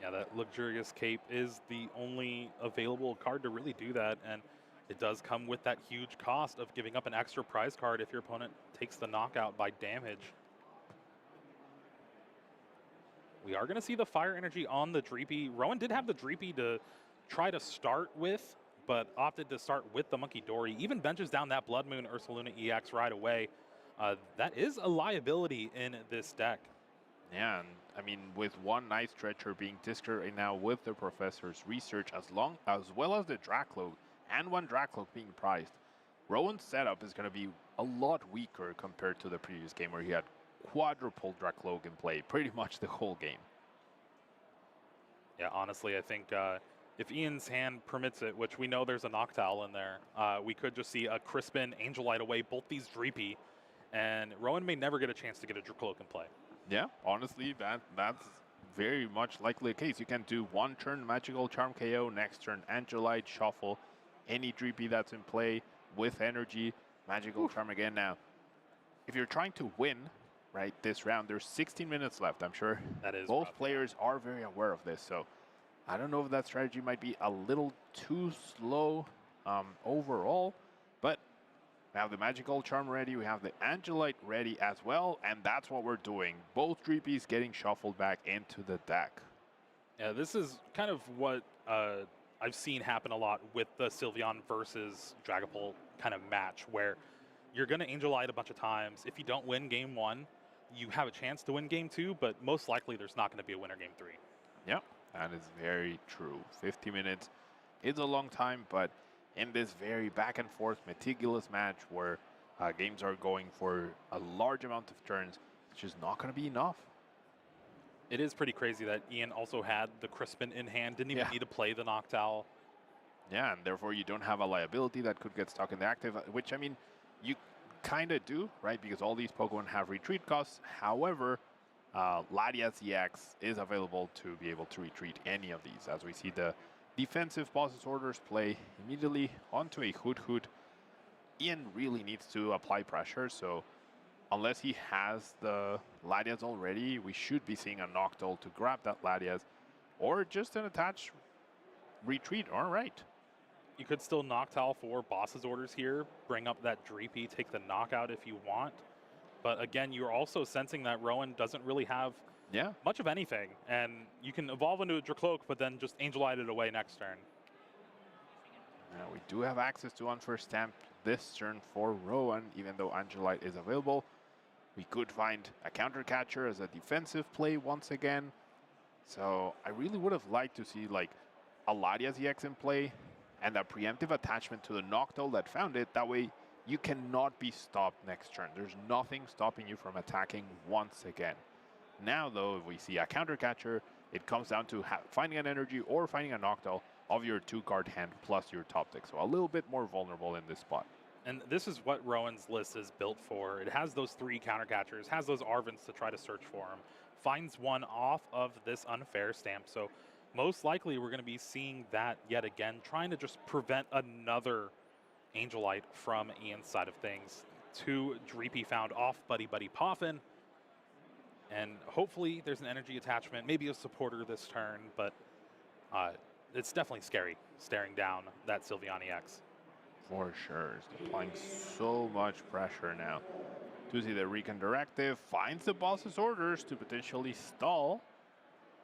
Yeah, that Luxurious Cape is the only available card to really do that, and it does come with that huge cost of giving up an extra prize card if your opponent takes the knockout by damage. We are going to see the fire energy on the Dreepy. Rowan did have the Dreepy to try to start with, but opted to start with the Monkey Dory. Even benches down that Blood Moon Ursaluna EX right away. That is a liability in this deck. Yeah, and I mean, with one Night Stretcher being discarded right now with the Professor's Research, as well as the Dracloak, and one Dracloak being prized, Rowan's setup is going to be a lot weaker compared to the previous game where he had quadruple Dracloak in play pretty much the whole game. Yeah, honestly, I think if Ian's hand permits it, which we know there's a Noctowl in there, we could just see a Crispin, Angelite away, both these Dreepy, and Rowan may never get a chance to get a Dracloak in play. Yeah, honestly, that's very much likely the case. You can do one turn Magical Charm KO, next turn Angelite, shuffle any Dreepy that's in play with energy, Magical Charm again. Now, if you're trying to win, right, this round, there's 16 minutes left. I'm sure that is both rough. players are very aware of this, so I don't know if that strategy might be a little too slow overall, but we have the Magical Charm ready, we have the Angelite ready as well, and that's what we're doing. Both Dreepies getting shuffled back into the deck. Yeah, this is kind of what I've seen happen a lot with the Sylveon versus Dragapult kind of match, where you're going to Angelite a bunch of times. If you don't win game 1, you have a chance to win game 2, but most likely there's not going to be a winner game 3. Yep, that is very true. 50 minutes is a long time, but in this very back and forth meticulous match where games are going for a large amount of turns, it's just not going to be enough. It is pretty crazy that Ian also had the Crispin in hand, didn't even need to play the Noctowl. Yeah, and therefore you don't have a liability that could get stuck in the active, which, I mean, you kind of do, right? Because all these Pokemon have retreat costs. However, Latias EX is available to be able to retreat any of these, as we see the defensive Boss's Orders play immediately onto a Hoot Hoot. Ian really needs to apply pressure, so unless he has the Latias already, we should be seeing a Noctowl to grab that Latias, or just an attached retreat. All right. You could still Noctowl for Boss's Orders here, bring up that Dreepy, take the knockout if you want. But again, you're also sensing that Rowan doesn't really have much of anything. And you can evolve into a Dracloak, but then just Angelite it away next turn. Now we do have access to Unfirst Stamp this turn for Rowan, even though Angelite is available. We could find a counter catcher as a defensive play once again. So I really would have liked to see like a Latias EX in play and a preemptive attachment to the Noctowl that found it. That way you cannot be stopped next turn. There's nothing stopping you from attacking once again. Now though, if we see a counter catcher, it comes down to finding an energy or finding a Noctowl of your 2-card hand plus your top deck. So a little bit more vulnerable in this spot. And this is what Rowan's list is built for. It has those 3 counter catchers, has those Arvins to try to search for him, finds one off of this unfair stamp. So most likely we're going to be seeing that yet again, trying to just prevent another Angelite from Ian's side of things. 2 Dreepy found off Buddy Buddy Poffin. And hopefully there's an energy attachment, maybe a supporter this turn, but it's definitely scary staring down that Sylveon EX. For sure. It's applying so much pressure now. To see the Recon Directive, finds the Boss's Orders to potentially stall.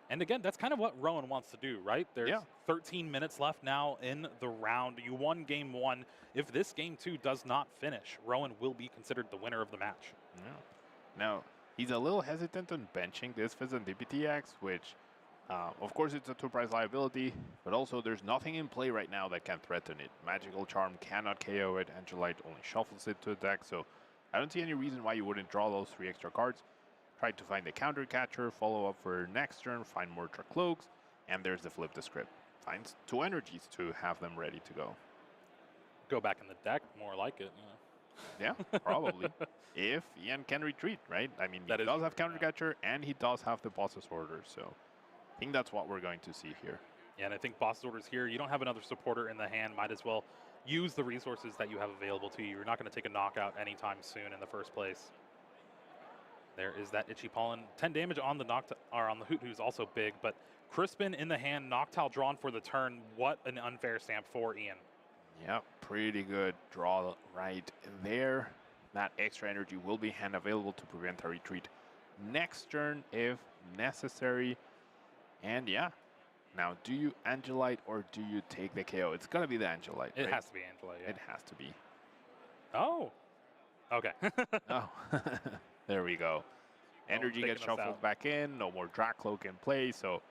And again, that's kind of what Rowan wants to do, right? There's 13 minutes left now in the round. You won game 1. If this game 2 does not finish, Rowan will be considered the winner of the match. Yeah. Now, he's a little hesitant on benching this Fizandipity X, which, of course, it's a 2-price liability, but also there's nothing in play right now that can threaten it. Magical Charm cannot KO it. Angelite only shuffles it to the deck, so I don't see any reason why you wouldn't draw those 3 extra cards. Try to find the counter catcher, follow up for next turn, find more Dracloaks, and there's the flip the script. Finds 2 energies to have them ready to go. Go back in the deck, more like it. Yeah, probably. If Ian can retreat, right? I mean, he does have counter catcher, and he does have the Boss's Orders, so I think that's what we're going to see here. Yeah, and I think Boss's Orders here, you don't have another supporter in the hand, might as well use the resources that you have available to you. You're not going to take a knockout anytime soon in the first place. There is that Itchy Pollen. 10 damage on the on the Hoot, who's also big, but Crispin in the hand, Noctowl drawn for the turn. What an unfair stamp for Ian. Yep, pretty good draw right there. That extra energy will be hand available to prevent a retreat next turn if necessary. And yeah, Now, do you Angelite or do you take the KO? It's going to be the Angelite, It right? has to be Angela, yeah. It has to be. Oh, okay. Oh, there we go. Energy gets shuffled back in. No more Dragcloak in play. So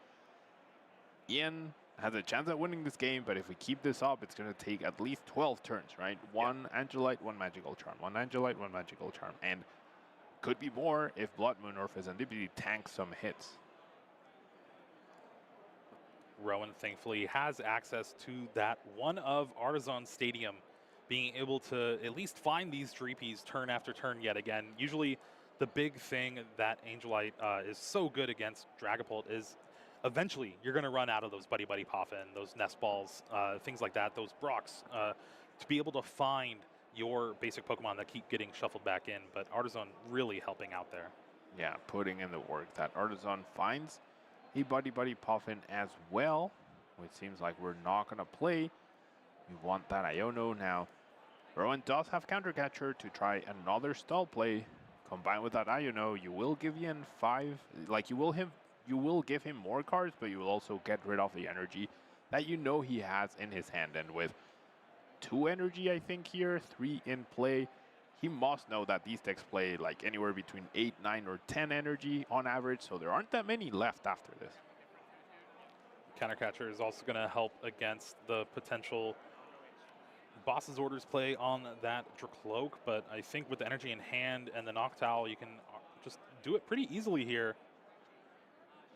Ian has a chance at winning this game, but if we keep this up, it's going to take at least 12 turns, right? One Angelite, one Magical Charm. One Angelite, one Magical Charm. And could be more if Blood Moon or Fezandipity tanks some hits. Rowan, thankfully, has access to that one of Artisan Stadium, being able to at least find these Dreepies turn after turn yet again. Usually, the big thing that Angelite is so good against Dragapult is eventually you're going to run out of those Buddy Buddy Poffin, those Nest Balls, things like that, those Brocks, to be able to find your basic Pokemon that keep getting shuffled back in. But Artisan really helping out there. Yeah, putting in the work that Artisan finds a Buddy Buddy Poffin as well, which seems like we're not going to play. We want that Iono now. Rowan does have Counter Catcher to try another stall play. Combined with that Iono, you will give Ian 5, like you will give him more cards, but you will also get rid of the energy that you know he has in his hand. And with 2 energy, I think here, 3 in play, he must know that these decks play like anywhere between 8, 9, or 10 energy on average, so there aren't that many left after this. Counter Catcher is also going to help against the potential Boss's Orders play on that Dracloak, but I think with the energy in hand and the Noctowl, you can just do it pretty easily here.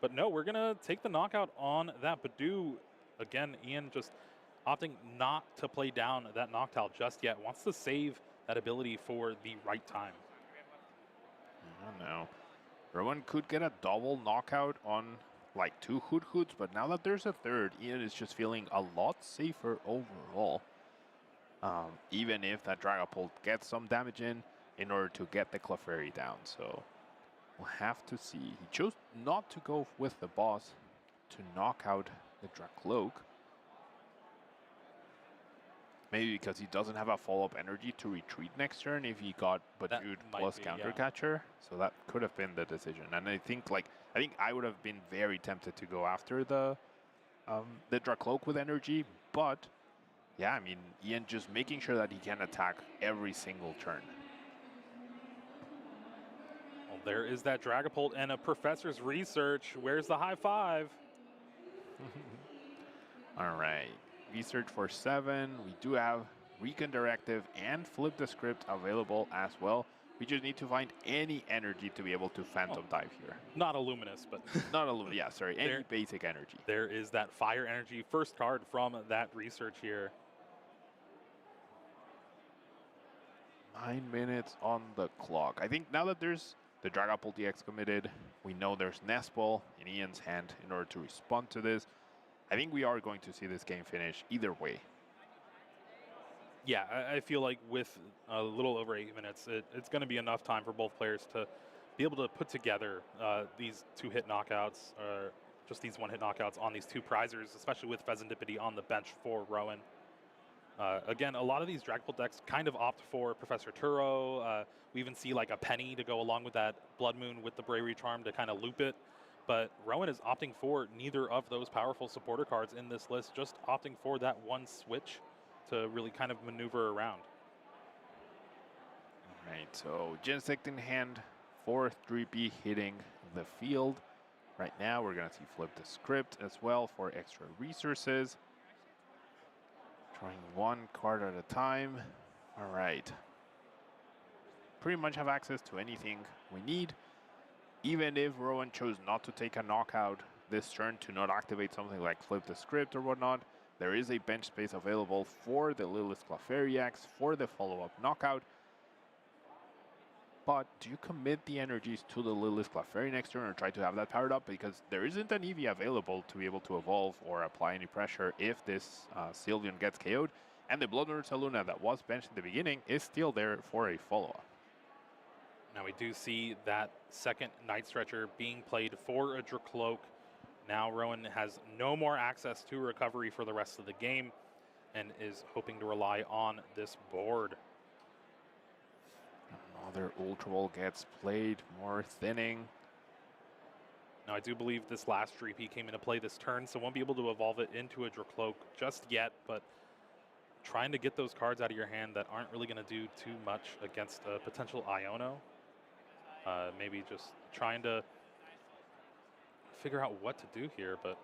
But no, we're going to take the knockout on that Badoo. Again, Ian just opting not to play down that Noctowl just yet. Wants to save that ability for the right time. I don't know. Rowan could get a double knockout on like 2 Hoot Hoots, but now that there's a third, Ian is just feeling a lot safer overall. Even if that Dragapult gets some damage in order to get the Clefairy down. So we'll have to see. He chose not to go with the boss to knock out the Dracloak. Maybe because he doesn't have a follow-up energy to retreat next turn if he got Badooed plus Counter Catcher. So that could have been the decision. And I think I would have been very tempted to go after the Dracloak with energy, but yeah, I mean, Ian just making sure that he can attack every single turn. Well, there is that Dragapult and a Professor's Research. Where's the high five? All right. Research for 7. We do have Recon Directive and Flip the Script available as well. We just need to find any energy to be able to Phantom Dive here. Not a Luminous, but... Not a Luminous, yeah, sorry. Any basic energy. There is that Fire Energy first card from that Research here. 9 minutes on the clock. I think now that there's the Dragapult DX committed, we know there's Nest Ball in Ian's hand in order to respond to this. I think we are going to see this game finish either way. Yeah, I feel like with a little over 8 minutes, it's going to be enough time for both players to be able to put together these 2-hit knockouts, or just these 1-hit knockouts on these 2 prizers, especially with Fezandipity on the bench for Rowan. Again, a lot of these Dragapult decks kind of opt for Professor Turo. We even see like a Penny to go along with that Blood Moon with the Bravery Charm to kind of loop it. But Rowan is opting for neither of those powerful supporter cards in this list, just opting for that one switch to really kind of maneuver around. All right, so Genesect in hand, 4th Dreepy hitting the field. Right now, we're going to see Flip the Script as well for extra resources. Drawing 1 card at a time. All right. Pretty much have access to anything we need. Even if Rowan chose not to take a knockout this turn to not activate something like Flip the Script or whatnot, there is a bench space available for the Lilith Clefairy Axe for the follow-up knockout. But do you commit the energies to the Lilith Clefairy next turn or try to have that powered up? Because there isn't an Eevee available to be able to evolve or apply any pressure if this Sylveon gets KO'd. And the Blood Moon Saluna that was benched in the beginning is still there for a follow-up. Now we do see that second Night Stretcher being played for a Dracloak. Now Rowan has no more access to recovery for the rest of the game and is hoping to rely on this board. Another Ultra Ball gets played, more thinning. Now, I do believe this last Dreepy came into play this turn, so won't be able to evolve it into a Dracloak just yet, but trying to get those cards out of your hand that aren't really going to do too much against a potential Iono. Maybe just trying to figure out what to do here, but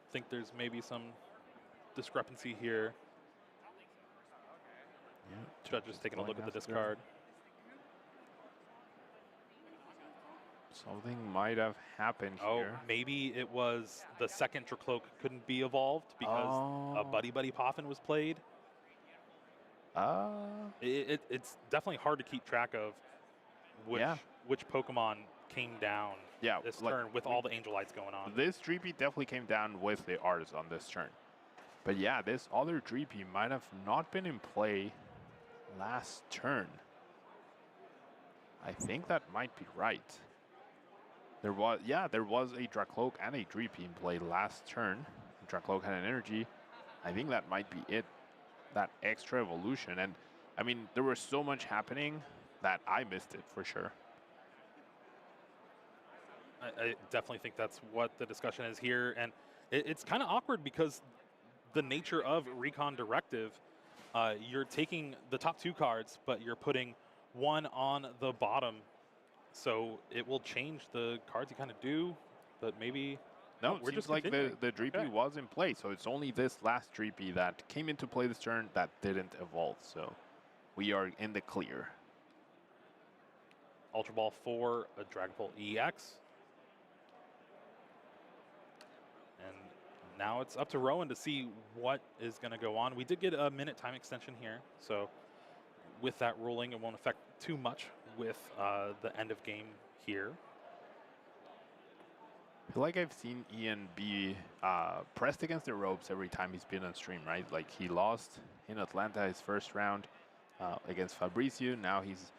I think there's maybe some discrepancy here. Yeah, Judge is taking a look at the discard. Something might have happened here. Maybe it was the second Dracloak couldn't be evolved because a Buddy Buddy Poffin was played. It's definitely hard to keep track of which Pokemon came down this turn with all the Angel Lights going on. This Dreepy definitely came down with the Artist on this turn. But yeah, this other Dreepy might have not been in play last turn. I think that might be right. There was a Dracloak and a Dreepy in play last turn. Dracloak had an energy. I think that might be it. That extra evolution. And I mean, there was so much happening that I missed it for sure. I definitely think that's what the discussion is here. And it's kind of awkward because the nature of Recon Directive, you're taking the top 2 cards, but you're putting one on the bottom. So it will change the cards you kind of do, but maybe... No, it seems like the Dreepy was in play, so it's only this last Dreepy that came into play this turn that didn't evolve, so we are in the clear. Ultra Ball for a Dragapult EX. And now it's up to Rowan to see what is going to go on. We did get a minute time extension here, so with that ruling, it won't affect too much with the end of game here. I feel like I've seen Ian be pressed against the ropes every time he's been on stream, right? Like he lost in Atlanta his first round against Fabricio. Now he's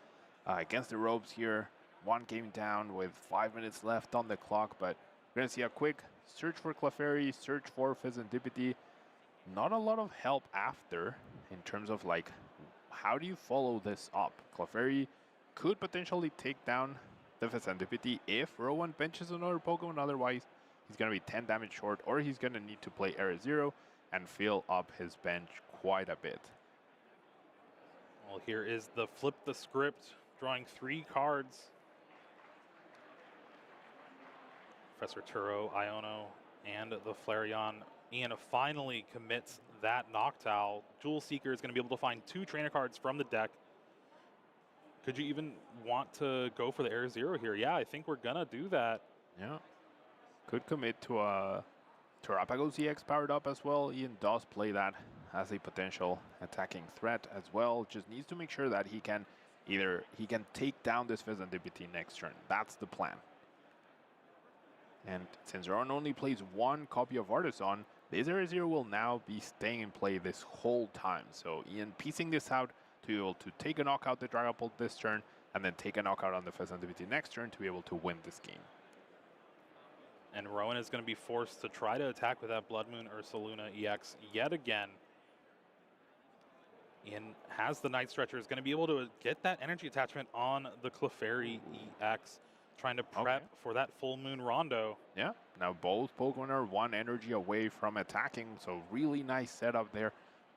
against the ropes here. One game down with 5 minutes left on the clock, but we're going to see a quick search for Clefairy, search for Fezandipity. Not a lot of help after in terms of like, how do you follow this up? Clefairy could potentially take down the Fezandipity if Rowan benches another Pokemon. Otherwise, he's going to be 10 damage short, or he's going to need to play Era Zero and fill up his bench quite a bit. Well, here is the flip the script, drawing 3 cards. Professor Turo, Iono, and the Flareon. Ian finally commits that Noctowl. Jewel Seeker is going to be able to find 2 trainer cards from the deck. Could you even want to go for the Air Zero here? Yeah, I think we're going to do that. Yeah. Could commit to a Terapagos EX powered up as well. Ian does play that as a potential attacking threat as well. Just needs to make sure that he can take down this Fezandipity next turn. That's the plan. And since Rowan only plays 1 copy of Artisan, this Air Zero will now be staying in play this whole time. So Ian piecing this out to be able to take a knockout the Dragapult this turn, and then take a knockout on the Fezandipity next turn to be able to win this game. And Rowan is going to be forced to try to attack with that Blood Moon Ursaluna EX yet again. Ian has the Night Stretcher, is going to be able to get that energy attachment on the Clefairy EX, trying to prep for that Full Moon Rondo. Yeah, now both Pokemon are 1 energy away from attacking, so really nice setup there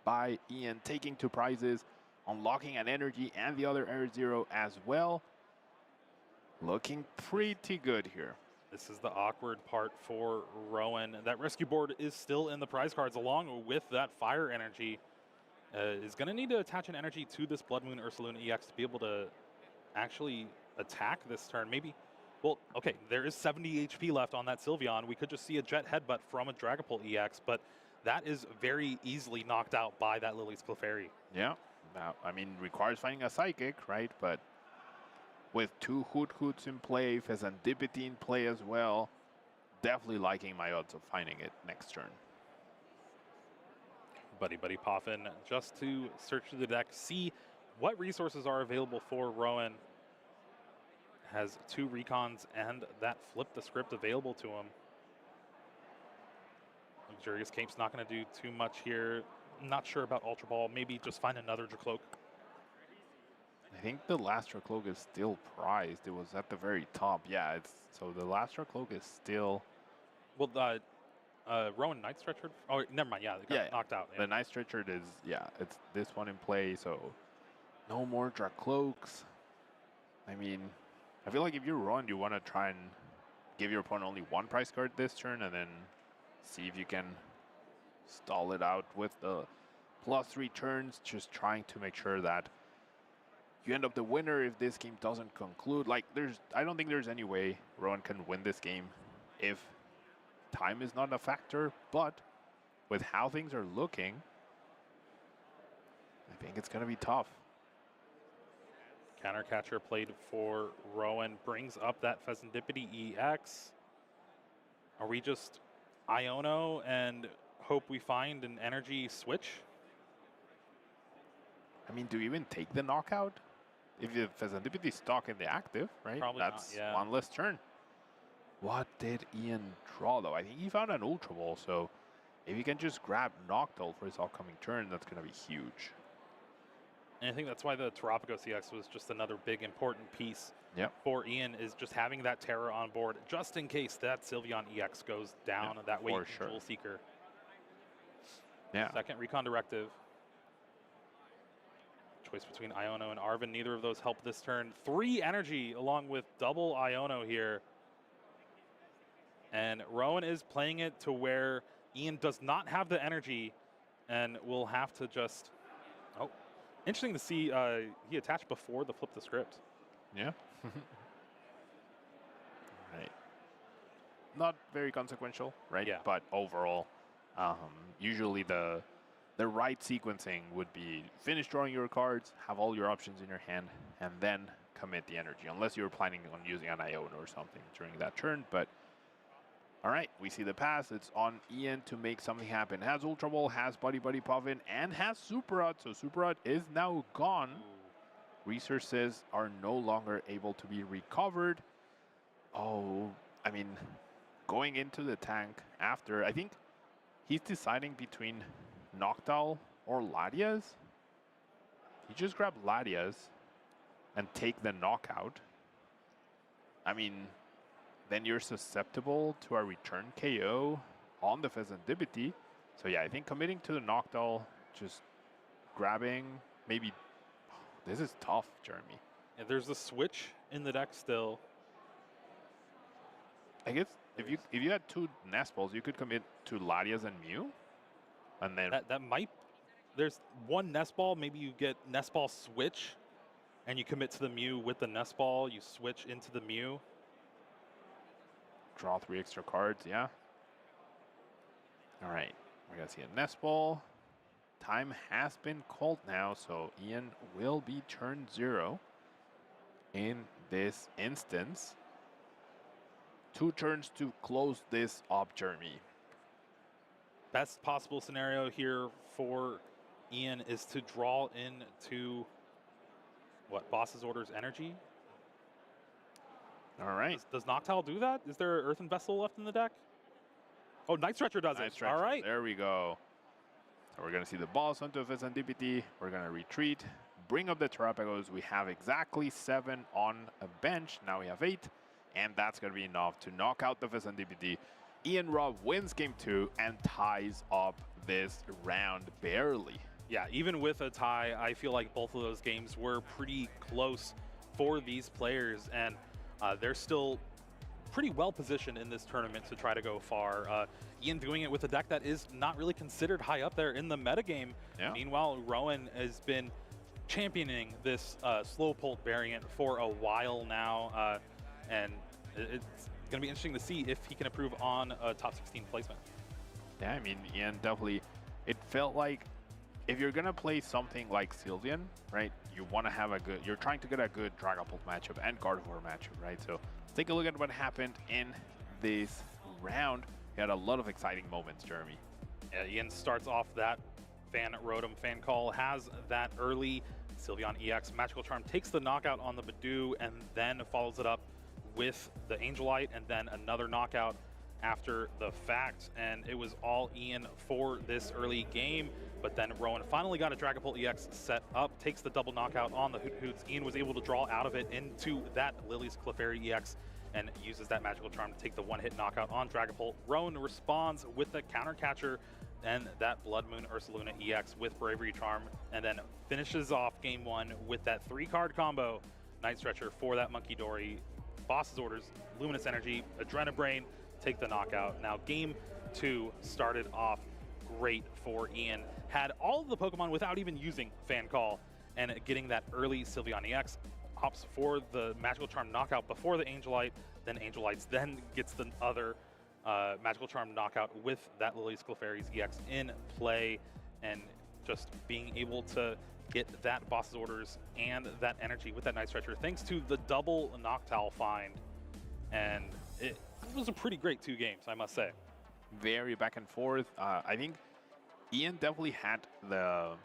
by Ian, taking 2 prizes, unlocking an energy and the other Air Zero as well. Looking pretty good here. This is the awkward part for Rowan. That rescue board is still in the prize cards along with that fire energy. Is going to need to attach an energy to this Blood Moon Ursaluna EX to be able to actually attack this turn. Maybe, well, okay, there is 70 HP left on that Sylveon. We could just see a Jet Headbutt from a Dragapult EX, but that is very easily knocked out by that Lily's Clefairy. Yeah, now, I mean, requires finding a Psychic, right? But with 2 Hoot Hoots in play, Fezandipity in play as well, definitely liking my odds of finding it next turn. Buddy Buddy Poffin, just to search through the deck, see what resources are available for Rowan. Has 2 Recons and that Flip the Script available to him. Luxurious Cape's not going to do too much here. Not sure about Ultra Ball. Maybe just find another Dracloak. I think the Lastra Cloak is still prized. It was at the very top. Yeah, it's so the Lastra Cloak is still. Well, Rowan Night Stretcher. Oh, never mind. Yeah, they got knocked out. Yeah. The Night Stretcher is, it's this one in play, so no more Drag Cloaks. I mean, I feel like if you're Rowan, you want to try and give your opponent only one prize card this turn and then see if you can stall it out with the +3 turns, just trying to make sure that you end up the winner if this game doesn't conclude. Like, I don't think there's any way Rowan can win this game if time is not a factor, but with how things are looking, I think it's going to be tough. Counter catcher played for Rowan brings up that Pheasantipity EX. Are we just Iono and hope we find an energy switch? I mean, do you even take the knockout? If the Pheasantipity is stuck in the active, right? Probably That's not, yeah. one less turn. What did Ian draw, though? I think he found an Ultra Ball, so if he can just grab Noctowl for his upcoming turn, that's going to be huge. And I think that's why the Terrapago CX was just another big important piece Yep. for Ian, is just having that Terra on board, just in case that Sylveon EX goes down. Yeah, that way, for sure. Jewel Seeker. Yeah. Second Recon Directive. Choice between Iono and Arven. Neither of those help this turn. 3 energy along with double Iono here. And Rowan is playing it to where Ian does not have the energy and will have to just... Oh, interesting to see he attached before the flip the script. Yeah. Right. Not very consequential, right? Yeah. But overall, usually the right sequencing would be finish drawing your cards, have all your options in your hand, and then commit the energy, unless you're planning on using an Iono or something during that turn. But all right, we see the pass. It's on Ian to make something happen. Has Ultra Ball, has Buddy Buddy Puffin, and has Super Rod. So Super Rod is now gone. Resources are no longer able to be recovered. Oh, I mean, going into the tank after, I think he's deciding between Noctowl or Latias. You just grab Latias and take the knockout. I mean, then you're susceptible to a return KO on the Pheasantipity. So yeah, I think committing to the Noctowl, just grabbing, maybe. This is tough, Jeremy. Yeah, there's a switch in the deck still. I guess if you had 2 Nest Balls, you could commit to Latias and Mew, and then That might... There's 1 Nest Ball. Maybe you get Nest Ball switch, and you commit to the Mew with the Nest Ball. You switch into the Mew. draw 3 extra cards. Yeah. All right, we're gonna see a Nest Ball. Time has been called now, so Ian will be turn 0 in this instance. 2 turns to close this up, Jeremy. Best possible scenario here for Ian is to draw into what? Boss's Orders Energy? All right. Does Noctowl do that? Is there Earthen Vessel left in the deck? Oh, Night Stretcher does Night it. Stretcher. All right. There we go. So we're going to see the balls onto Pheasantipity. We're going to retreat, bring up the Terrapagos. We have exactly 7 on a bench. Now we have 8, and that's going to be enough to knock out the Pheasantipity. Ian Robb wins game 2 and ties up this round barely. Yeah, even with a tie, I feel like both of those games were pretty close for these players, and they're still pretty well positioned in this tournament to try to go far. Ian doing it with a deck that is not really considered high up there in the metagame. Yeah. Meanwhile, Rowan has been championing this Slowpoke variant for a while now, and it's going to be interesting to see if he can improve on a top 16 placement. Yeah, I mean, Ian definitely, it felt like if you're going to play something like Sylveon, right, you want to have a good, you're trying to get a good Dragapult matchup and Gardevoir matchup, right? So take a look at what happened in this round. We had a lot of exciting moments, Jeremy. Yeah, Ian starts off that Fan Rotom fan call, has that early Sylveon EX Magical Charm, takes the knockout on the Badoo, and then follows it up with the Angelite, and then another knockout after the fact. And it was all Ian for this early game. But then Rowan finally got a Dragapult EX set up, takes the double knockout on the Hoot Hoots. Ian was able to draw out of it into that Lily's Clefairy EX and uses that Magical Charm to take the one-hit knockout on Dragapult. Rowan responds with the Counter Catcher and that Blood Moon Ursaluna EX with Bravery Charm, and then finishes off game 1 with that 3-card combo, Night Stretcher for that Monkey Dory. Boss's orders, Luminous Energy, Adrenabrain, take the knockout. Now game 2 started off great for Ian. Had all of the Pokemon without even using Fan Call, and getting that early Sylveon EX, opts for the Magical Charm knockout before the Angelite, then Angelites, then gets the other Magical Charm knockout with that Lily's Clefairy's EX in play, and just being able to get that Boss's Orders and that energy with that Night Stretcher thanks to the double Noctowl find. And it was a pretty great 2 games, I must say. Very back and forth. I think Ian definitely had the